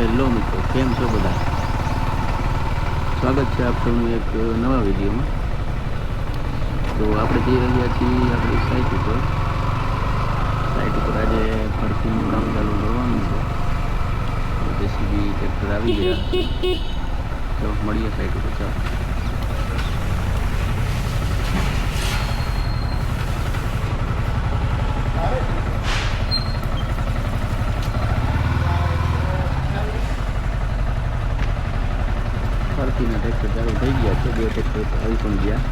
Hello મિત્રો, કેમ છો બધા? સ્વાગત છે આપ સૌનું એક નવા વિડીયોમાં. તો આપણે જઈ રહ્યા છીએ આપણી સાઇટ ઉપર. આજે ફરતીનું કામ ચાલુ કરવાનું છે. જેસીબી ટ્રેક્ટર આવી ગયા. તો મળીએ સાઇટ ઉપર. ચાલો. ફરતીના ટ્રેક્ટર ચાલુ થઈ ગયા છે. 2 ટ્રેક્ટર આવી પણ ગયા.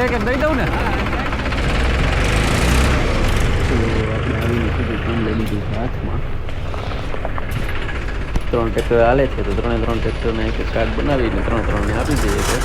એક દઈ દઉં ને આપણે આવીને સીધું કામ લઈ લીધું છે હાથમાં. 3 ટ્રેક્ટર હાલે છે તો 3 ટ્રેક્ટરને એક કાર્ડ બનાવીને 3 ને આપી દઈએ છે.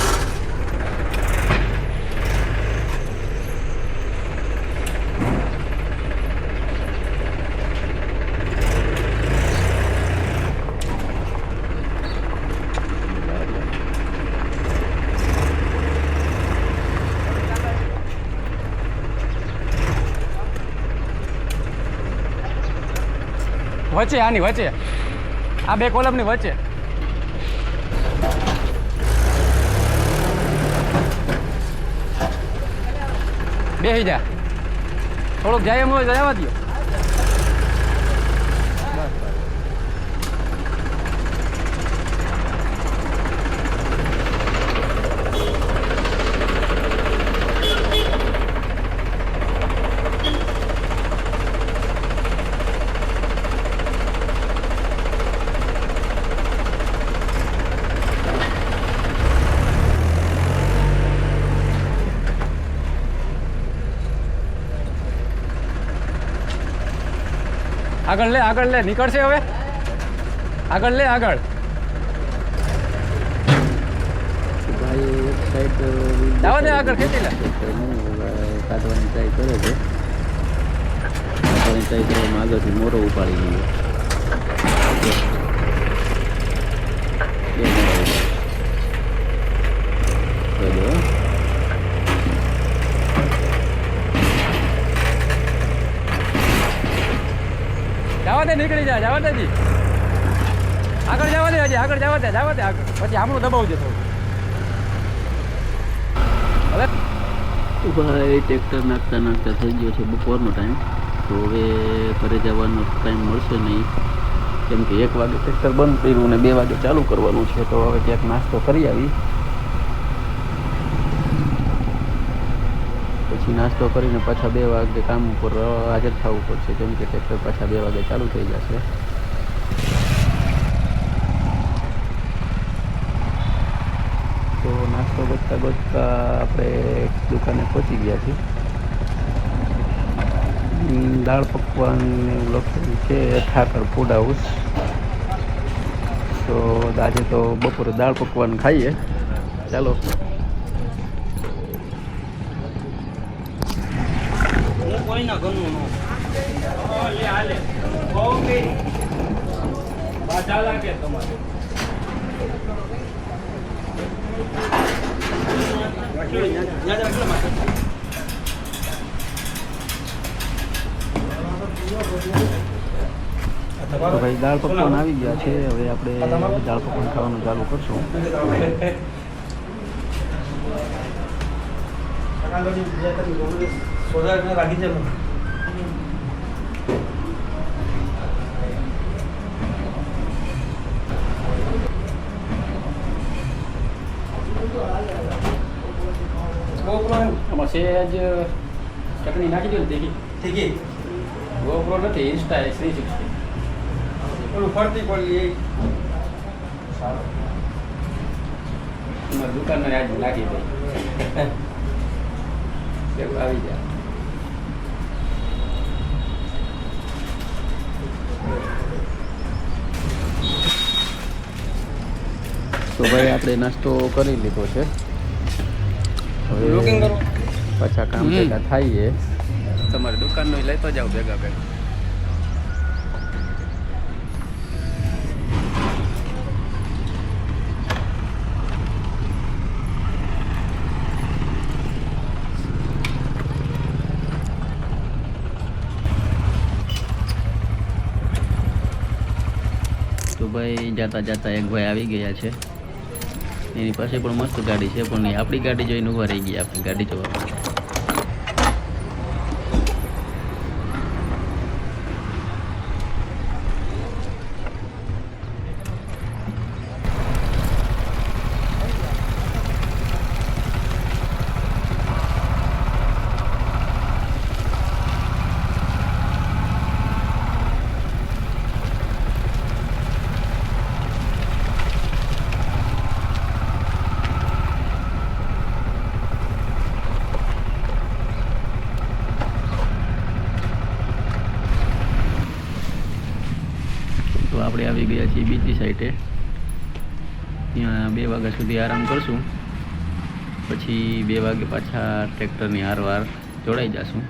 વચ્ચે આની વચ્ચે આ 2 કોલમની વચ્ચે બેસી જા. થોડુંક જાય એમ હોય તો જવા દો. આગળ લે નીકળશે હવે. આગળ લે આગળ. ભાઈ એક સાઈડ જવા દે, આગળ ખેંચી લે. કાઢવાની ટ્રાય કરે છે. કાઢવાની ટ્રાય કરવામાં આગળથી મોરો ઉપાડી ગયો. જવા દે, નીકળી જા. જવા દે જી. આગળ જવા દે હજી. આગળ જવા દે આગળ. પછી આમનું દબાવજે થોડું. હવે ભાઈ ટ્રેક્ટર નાખતા થઈ ગયો છે બપોરનો ટાઈમ. તો હવે ઘરે જવાનો ટાઈમ મળશે નહીં, કેમ કે 1 વાગે ટ્રેક્ટર બંધ કર્યું અને 2 વાગે ચાલુ કરવાનું છે. તો હવે ક્યાંક નાસ્તો કરી આવી, પછી નાસ્તો કરીને પાછા 2 વાગે કામ ઉપર હાજર થવું પડશે, કેમ કે ટ્રેક્ટર પાછા 2 વાગે ચાલુ થઈ જશે. તો નાસ્તો ગોતતા આપણે દુકાને પહોંચી ગયા છીએ. દાળ પકવાન લખેલું છે ઠાકર ફૂડ હાઉસ. તો આજે તો બપોરે દાળ પકવાન ખાઈએ. ચાલો. કોઈના ઘરનું નો લે હાલે બહુ કે બાધા લાગે તમારે. તો ભાઈ દાળ પકવાન આવી ગયા છે. હવે આપણે દાળ પકવાન ખાવાનું ચાલુ કરશું. રાખી છે આમાં સેજ ચટણી નાખી દો ને તીખી. ગોપ્રો નથી, ઇન્સ્ટા 360. ઓલું ફરતી પડી તમારી દુકાનનો યાદ નાખી દઈ. એવું આવી જાય. તો તો ભાઈ આપણે નાસ્તો કરી લીધો છે. Looking હવે કરો. પાછા કામ ભેગા થાય. તમારી દુકાનનો લેતો જાવ ભેગા ભેગા. તો ભાઈ જાતા જાતા એક ભાઈ આવી ગયા છે. એની પાસે પણ મસ્ત ગાડી છે, પણ એ આપણી ગાડી જોઈને ઊભા રહી ગયા આપણી ગાડી જોવા માટે. તો આપણે આવી ગયા છીએ બીજી સાઈડે. ત્યાં 2 વાગ્યા સુધી આરામ કરશું, પછી 2 વાગે પાછા ટ્રેક્ટરની હારવાર જોડાઈ જશું.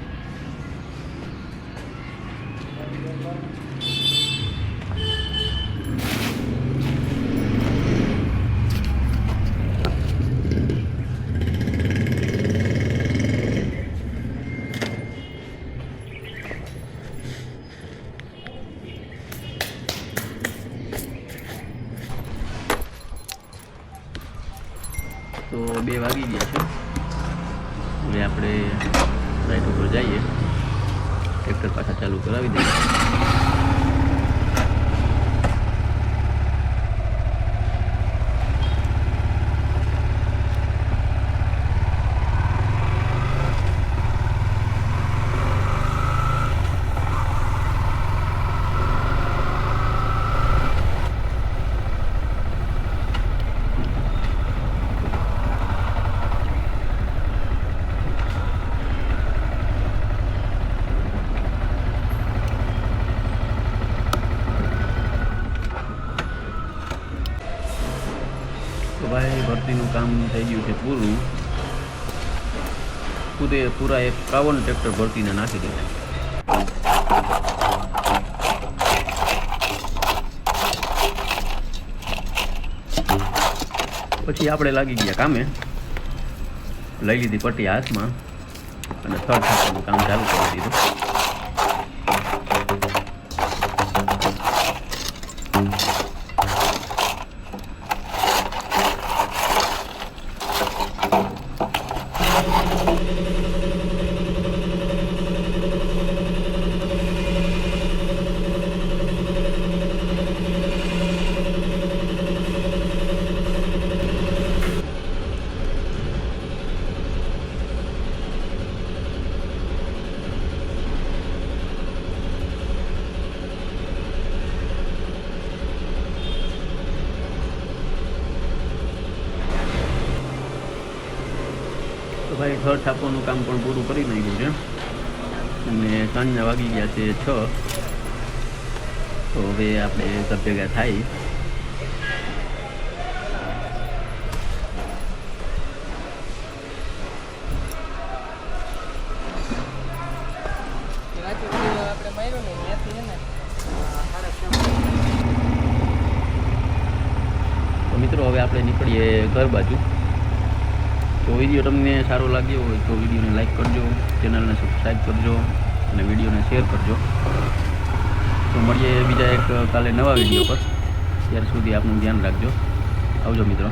તો 2 વાગી ગયા છે. હવે આપણે રાઈડ ઉપર જઈએ, ટ્રેક્ટર પાછા ચાલુ કરાવી દઈએ. તો ભાઈ ભરતીનું કામ થઈ ગયું છે પૂરું. પૂરા 51 ટ્રેક્ટર ભરતીને નાખી દીધા. પછી આપણે લાગી ગયા કામે, લઈ લીધી પટ્ટી હાથમાં અને થર્ડ થાકનું કામ ચાલુ કરી દીધું. તો ભાઈ થર છાપવાનું કામ પણ પૂરું કરી નાખ્યું છે અને સાંજના વાગી ગયા છે 6. તો હવે આપણે ઘર ભેગા થાય. તો મિત્રો હવે આપણે નીકળીએ ઘર બાજુ. તો વિડીયો તમને સારો લાગ્યો હોય તો વિડીયોને લાઈક કરજો, ચેનલને સબસ્ક્રાઈબ કરજો અને વિડીયોને શેર કરજો. તો મળીએ બીજા એક કાલે નવા વિડીયો પર. ત્યાર સુધી આપનું ધ્યાન રાખજો. આવજો મિત્રો.